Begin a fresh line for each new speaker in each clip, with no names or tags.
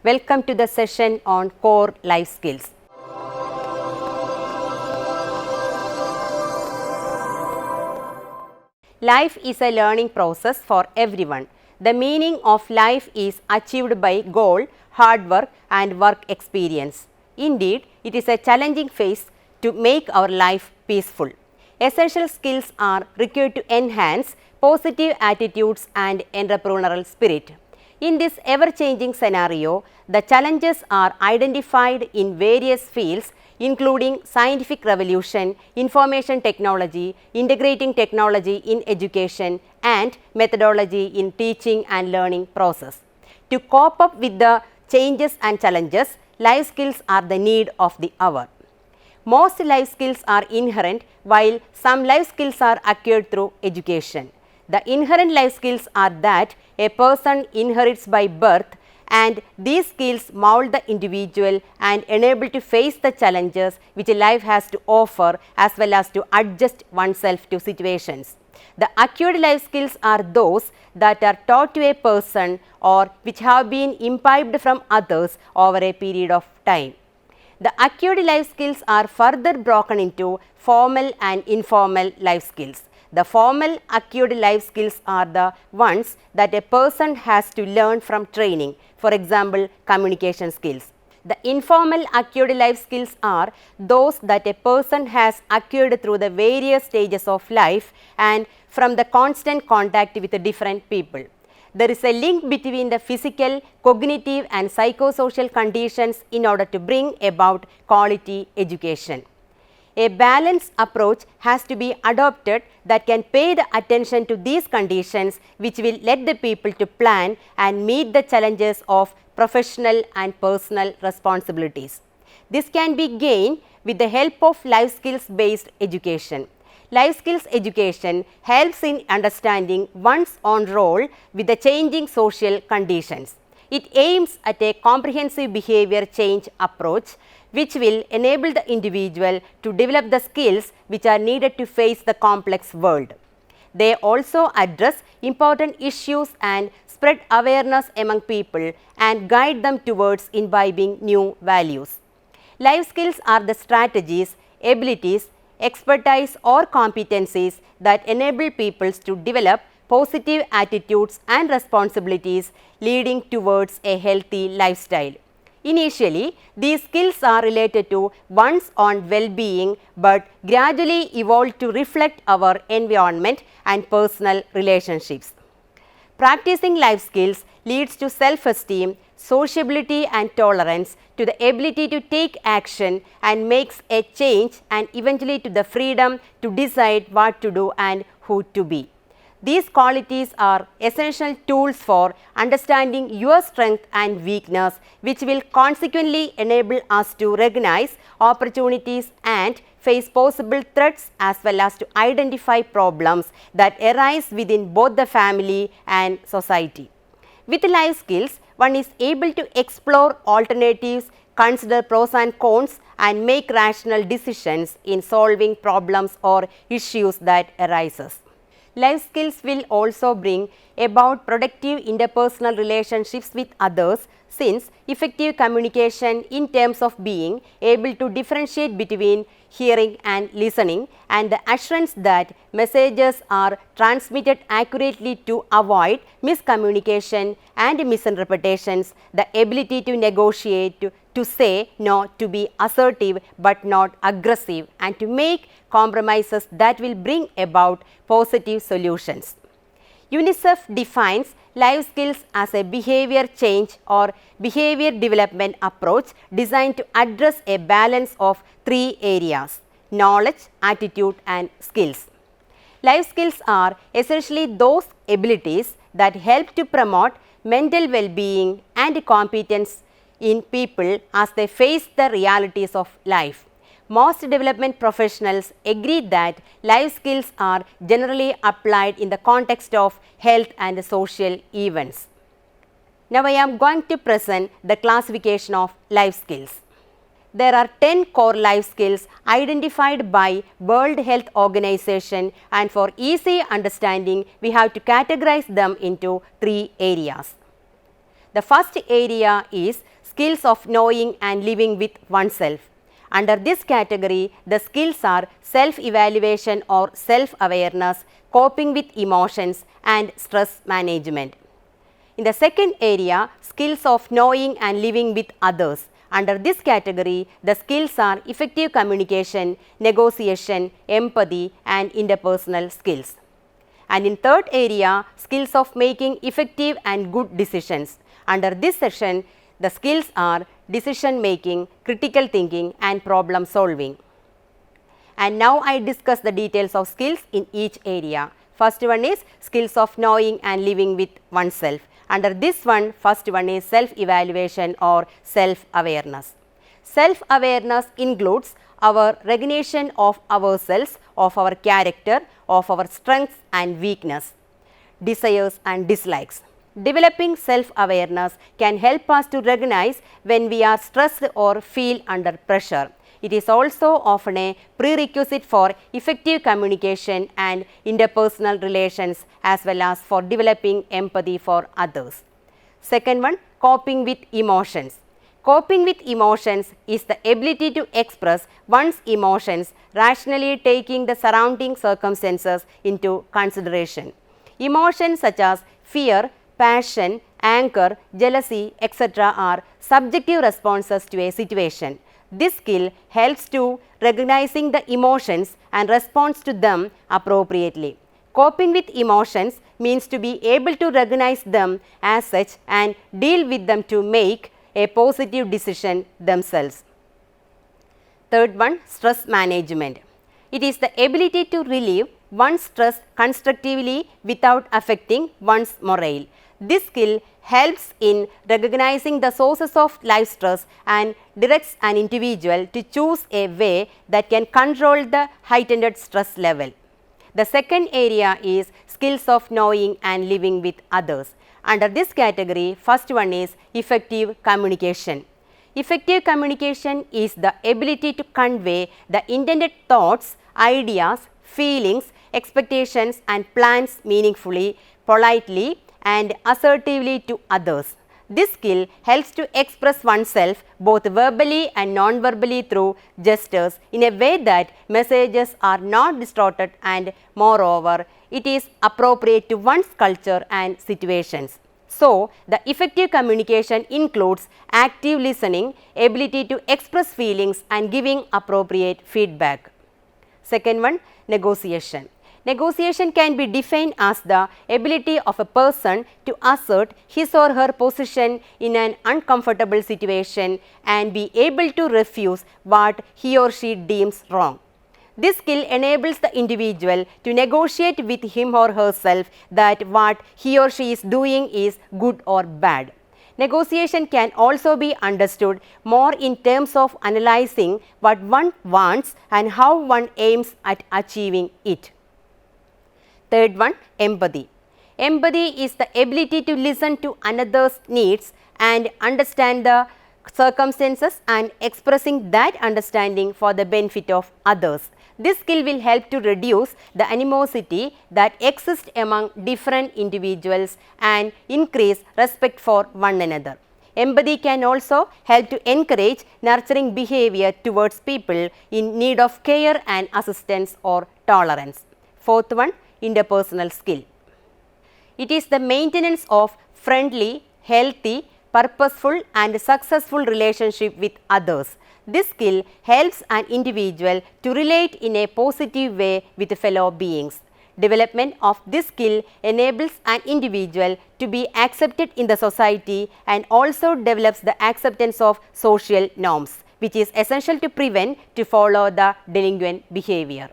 Welcome to the session on core life skills. Life is a learning process for everyone. The meaning of life is achieved by goal, hard work and work experience. Indeed, it is a challenging phase to make our life peaceful. Essential skills are required to enhance positive attitudes and entrepreneurial spirit. In this ever-changing scenario, the challenges are identified in various fields including scientific revolution, information technology, integrating technology in education and methodology in teaching and learning process. To cope up with the changes and challenges, life skills are the need of the hour. Most life skills are inherent while some life skills are acquired through education. The inherent life skills are that a person inherits by birth, and these skills mold the individual and enable to face the challenges which life has to offer as well as to adjust oneself to situations. The acquired life skills are those that are taught to a person or which have been imbibed from others over a period of time. The acquired life skills are further broken into formal and informal life skills. The formal acquired life skills are the ones that a person has to learn from training, for example, communication skills. The informal acquired life skills are those that a person has acquired through the various stages of life and from the constant contact with different people. There is a link between the physical, cognitive and psychosocial conditions in order to bring about quality education. A balanced approach has to be adopted that can pay the attention to these conditions which will let the people to plan and meet the challenges of professional and personal responsibilities. This can be gained with the help of life skills based education. Life skills education helps in understanding one's own role with the changing social conditions. It aims at a comprehensive behavior change approach which will enable the individual to develop the skills which are needed to face the complex world. They also address important issues and spread awareness among people and guide them towards imbibing new values. Life skills are the strategies, abilities, expertise or competencies that enable people to develop positive attitudes and responsibilities leading towards a healthy lifestyle. Initially, these skills are related to one's own well-being but gradually evolve to reflect our environment and personal relationships. Practicing life skills leads to self-esteem, sociability and tolerance, to the ability to take action and makes a change and eventually to the freedom to decide what to do and who to be. These qualities are essential tools for understanding your strength and weakness which will consequently enable us to recognize opportunities and face possible threats as well as to identify problems that arise within both the family and society. With life skills, one is able to explore alternatives, consider pros and cons and make rational decisions in solving problems or issues that arises. Life skills will also bring about productive interpersonal relationships with others since effective communication in terms of being able to differentiate between hearing and listening and the assurance that messages are transmitted accurately to avoid miscommunication and misinterpretations, the ability to negotiate, to say no, to be assertive but not aggressive and to make compromises that will bring about positive solutions. UNICEF defines life skills as a behavior change or behavior development approach designed to address a balance of three areas: knowledge, attitude and skills. Life skills are essentially those abilities that help to promote mental well-being and competence in people as they face the realities of life. Most development professionals agree that life skills are generally applied in the context of health and social events. Now I am going to present the classification of life skills. There are 10 core life skills identified by World Health Organization, and for easy understanding we have to categorize them into three areas. The first area is skills of knowing and living with oneself. Under this category, the skills are self-evaluation or self-awareness, coping with emotions, and stress management. In the second area, skills of knowing and living with others. Under this category, the skills are effective communication, negotiation, empathy, and interpersonal skills. And in third area, skills of making effective and good decisions. Under this section, the skills are decision making, critical thinking, and problem solving. And now I discuss the details of skills in each area. First one is skills of knowing and living with oneself. Under this one, first one is self-evaluation or self-awareness. Self-awareness includes our recognition of ourselves, of our character, of our strengths and weakness, desires and dislikes. Developing self-awareness can help us to recognize when we are stressed or feel under pressure. It is also often a prerequisite for effective communication and interpersonal relations as well as for developing empathy for others. Second one, coping with emotions. Coping with emotions is the ability to express one's emotions rationally, taking the surrounding circumstances into consideration. Emotions such as fear, passion, anger, jealousy, etc. are subjective responses to a situation. This skill helps to recognizing the emotions and responds to them appropriately. Coping with emotions means to be able to recognize them as such and deal with them to make a positive decision themselves. Third one, stress management. It is the ability to relieve one's stress constructively without affecting one's morale. This skill helps in recognizing the sources of life stress and directs an individual to choose a way that can control the heightened stress level. The second area is skills of knowing and living with others. Under this category, first one is effective communication. Effective communication is the ability to convey the intended thoughts, ideas, feelings, expectations and plans meaningfully, politely, and assertively to others. This skill helps to express oneself both verbally and non-verbally through gestures in a way that messages are not distorted and moreover, it is appropriate to one's culture and situations. So, the effective communication includes active listening, ability to express feelings and giving appropriate feedback. Second one, negotiation. Negotiation can be defined as the ability of a person to assert his or her position in an uncomfortable situation and be able to refuse what he or she deems wrong. This skill enables the individual to negotiate with him or herself that what he or she is doing is good or bad. Negotiation can also be understood more in terms of analyzing what one wants and how one aims at achieving it. Third one, empathy. Empathy is the ability to listen to another's needs and understand the circumstances and expressing that understanding for the benefit of others. This skill will help to reduce the animosity that exists among different individuals and increase respect for one another. Empathy can also help to encourage nurturing behavior towards people in need of care and assistance or tolerance. Fourth one, interpersonal skill. It is the maintenance of friendly, healthy, purposeful and successful relationship with others. This skill helps an individual to relate in a positive way with fellow beings. Development of this skill enables an individual to be accepted in the society and also develops the acceptance of social norms, which is essential to prevent to follow the delinquent behavior.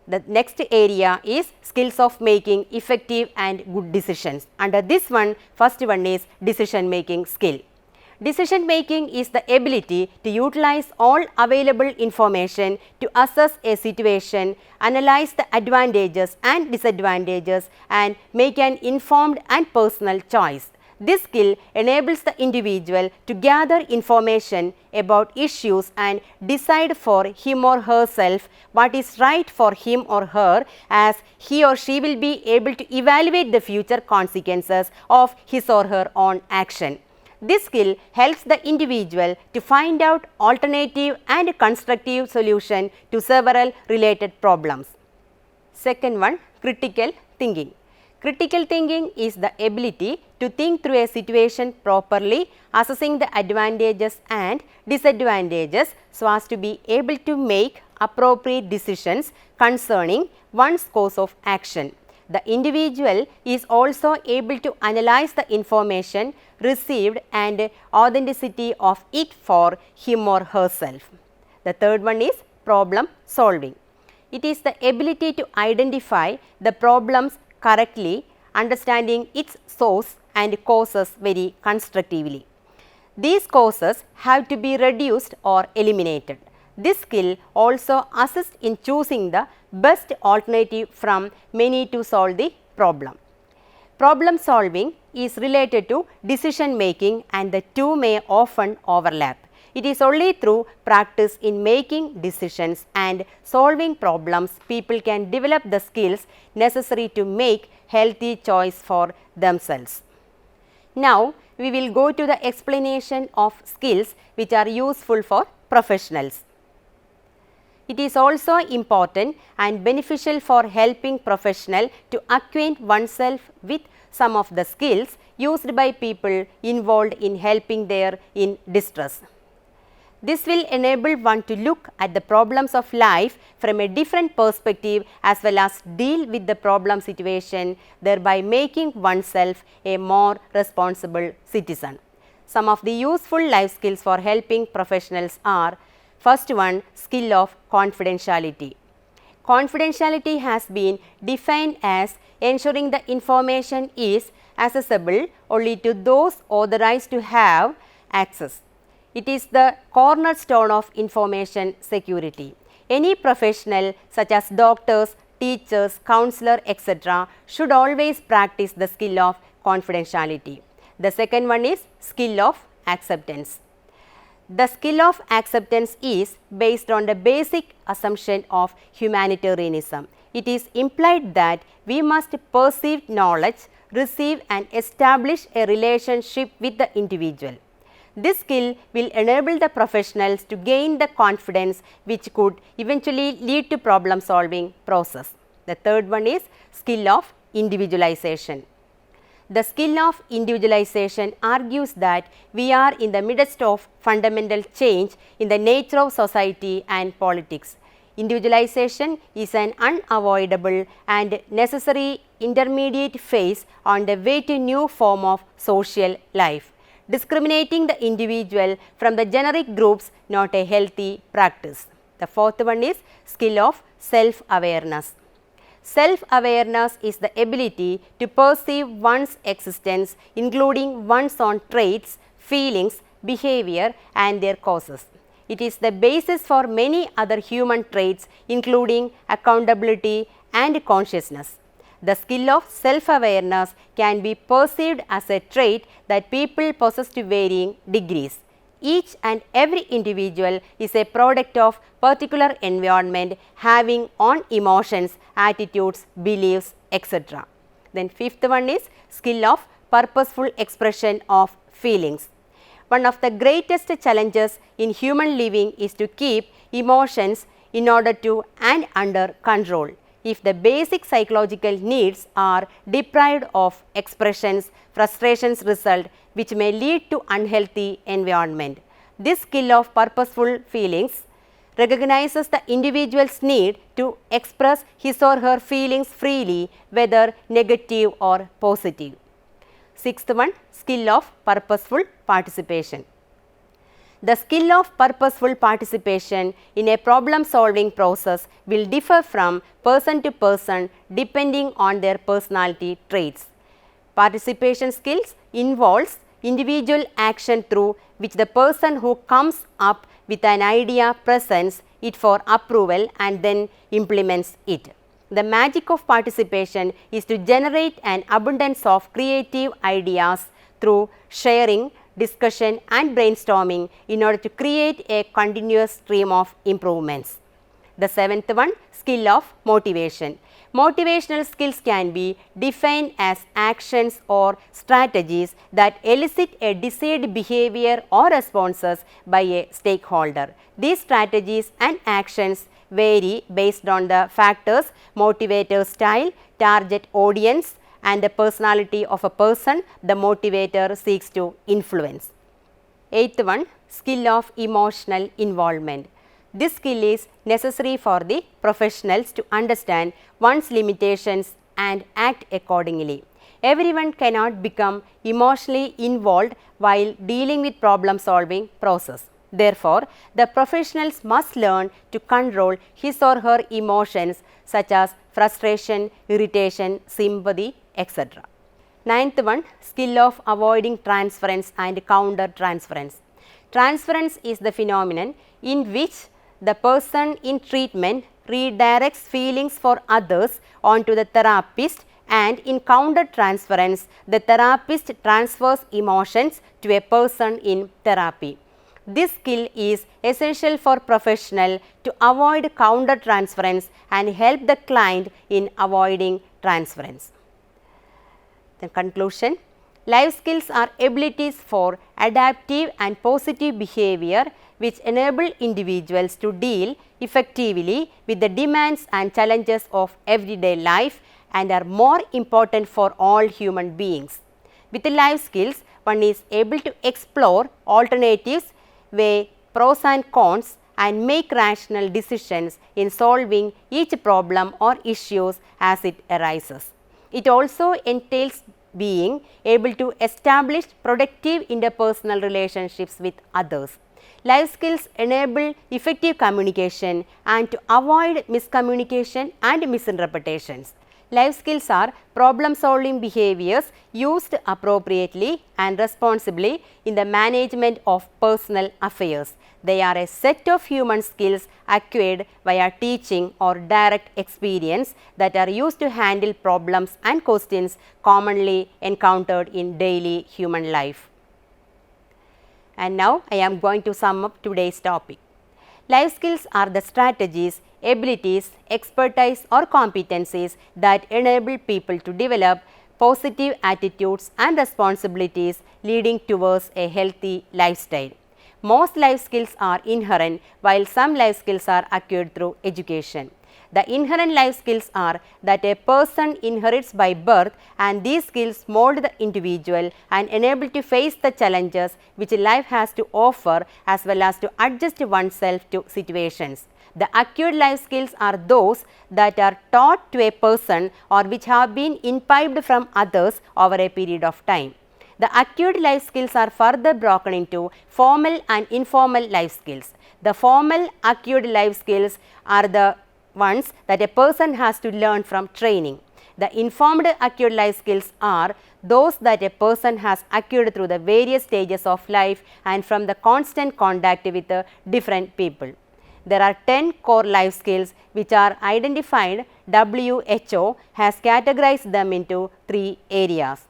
The next area is skills of making effective and good decisions. Under this one, first one is decision making skill. Decision making is the ability to utilize all available information to assess a situation, analyze the advantages and disadvantages and make an informed and personal choice. This skill enables the individual to gather information about issues and decide for him or herself what is right for him or her, as he or she will be able to evaluate the future consequences of his or her own action. This skill helps the individual to find out alternative and constructive solution to several related problems. Second one, critical thinking. Critical thinking is the ability to think through a situation properly, assessing the advantages and disadvantages so as to be able to make appropriate decisions concerning one's course of action. The individual is also able to analyze the information received and authenticity of it for him or herself. The third one is problem solving. It is the ability to identify the problems correctly, understanding its source and causes very constructively. These causes have to be reduced or eliminated. This skill also assists in choosing the best alternative from many to solve the problem. Problem solving is related to decision making and the two may often overlap. It is only through practice in making decisions and solving problems people can develop the skills necessary to make healthy choice for themselves. Now, we will go to the explanation of skills which are useful for professionals. It is also important and beneficial for helping professional to acquaint oneself with some of the skills used by people involved in helping their in distress. This will enable one to look at the problems of life from a different perspective as well as deal with the problem situation, thereby making oneself a more responsible citizen. Some of the useful life skills for helping professionals are: first one, skill of confidentiality. Confidentiality has been defined as ensuring the information is accessible only to those authorized to have access. It is the cornerstone of information security. Any professional such as doctors, teachers, counselor, etc. should always practice the skill of confidentiality. The second one is skill of acceptance. The skill of acceptance is based on the basic assumption of humanitarianism. It is implied that we must perceive knowledge, receive and establish a relationship with the individual. This skill will enable the professionals to gain the confidence which could eventually lead to problem solving process. The third one is skill of individualization. The skill of individualization argues that we are in the midst of fundamental change in the nature of society and politics. Individualization is an unavoidable and necessary intermediate phase on the way to new form of social life. Discriminating the individual from the generic groups not a healthy practice. The fourth one is skill of self-awareness. Self-awareness is the ability to perceive one's existence, including one's own traits, feelings, behavior and their causes. It is the basis for many other human traits including accountability and consciousness. The skill of self-awareness can be perceived as a trait that people possess to varying degrees. Each and every individual is a product of particular environment having own emotions, attitudes, beliefs, etc. Then fifth one is skill of purposeful expression of feelings. One of the greatest challenges in human living is to keep emotions in order to and under control. If the basic psychological needs are deprived of expressions, frustrations result which may lead to unhealthy environment. This skill of purposeful feelings recognizes the individual's need to express his or her feelings freely, whether negative or positive. Sixth one, skill of purposeful participation. The skill of purposeful participation in a problem solving process will differ from person to person depending on their personality traits. Participation skills involves individual action through which the person who comes up with an idea presents it for approval and then implements it. The magic of participation is to generate an abundance of creative ideas through sharing, discussion and brainstorming in order to create a continuous stream of improvements. The seventh one, skill of motivation. Motivational skills can be defined as actions or strategies that elicit a desired behavior or responses by a stakeholder. These strategies and actions vary based on the factors motivator style, target audience and the personality of a person the motivator seeks to influence. Eighth one, skill of emotional involvement. This skill is necessary for the professionals to understand one's limitations and act accordingly. Everyone cannot become emotionally involved while dealing with problem solving process. Therefore, the professionals must learn to control his or her emotions such as frustration, irritation, sympathy, etc. Ninth one, skill of avoiding transference and counter transference. Transference is the phenomenon in which the person in treatment redirects feelings for others onto the therapist, and in counter transference the therapist transfers emotions to a person in therapy. This skill is essential for professional to avoid counter transference and help the client in avoiding transference. The conclusion, life skills are abilities for adaptive and positive behavior which enable individuals to deal effectively with the demands and challenges of everyday life and are more important for all human beings. With the life skills, one is able to explore alternatives, weigh pros and cons and make rational decisions in solving each problem or issues as it arises. It also entails being able to establish productive interpersonal relationships with others. Life skills enable effective communication and to avoid miscommunication and misinterpretations. Life skills are problem solving behaviors used appropriately and responsibly in the management of personal affairs. They are a set of human skills acquired via teaching or direct experience that are used to handle problems and questions commonly encountered in daily human life. And now I am going to sum up today's topic. Life skills are the strategies, abilities, expertise or competencies that enable people to develop positive attitudes and responsibilities leading towards a healthy lifestyle. Most life skills are inherent while some life skills are acquired through education. The inherent life skills are that a person inherits by birth, and these skills mold the individual and enable to face the challenges which life has to offer as well as to adjust oneself to situations. The acquired life skills are those that are taught to a person or which have been imbibed from others over a period of time. The acquired life skills are further broken into formal and informal life skills. The formal acquired life skills are the ones that a person has to learn from training. The informed acquired life skills are those that a person has acquired through the various stages of life and from the constant contact with different people. There are 10 core life skills which are identified. WHO has categorized them into 3 areas.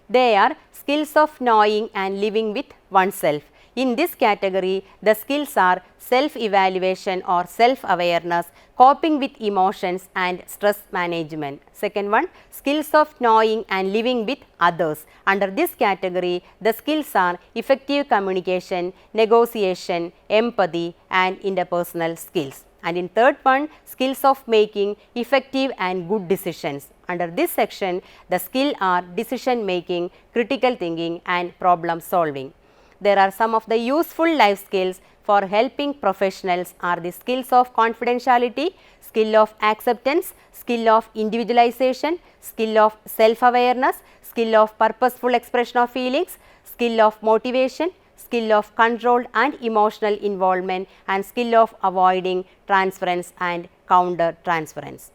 They are skills of knowing and living with oneself. In this category, the skills are self-evaluation or self-awareness, coping with emotions and stress management. Second one, skills of knowing and living with others. Under this category, the skills are effective communication, negotiation, empathy and interpersonal skills. And in third one, skills of making effective and good decisions. Under this section, the skill are decision making, critical thinking and problem solving. There are some of the useful life skills for helping professionals are the skills of confidentiality, skill of acceptance, skill of individualization, skill of self-awareness, skill of purposeful expression of feelings, skill of motivation, skill of control and emotional involvement and skill of avoiding transference and counter transference.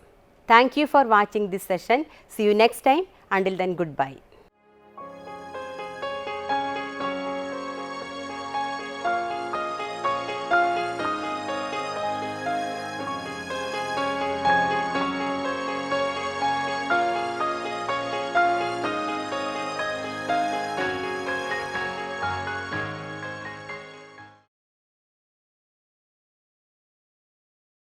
Thank you for watching this session. See you next time. Until then, goodbye.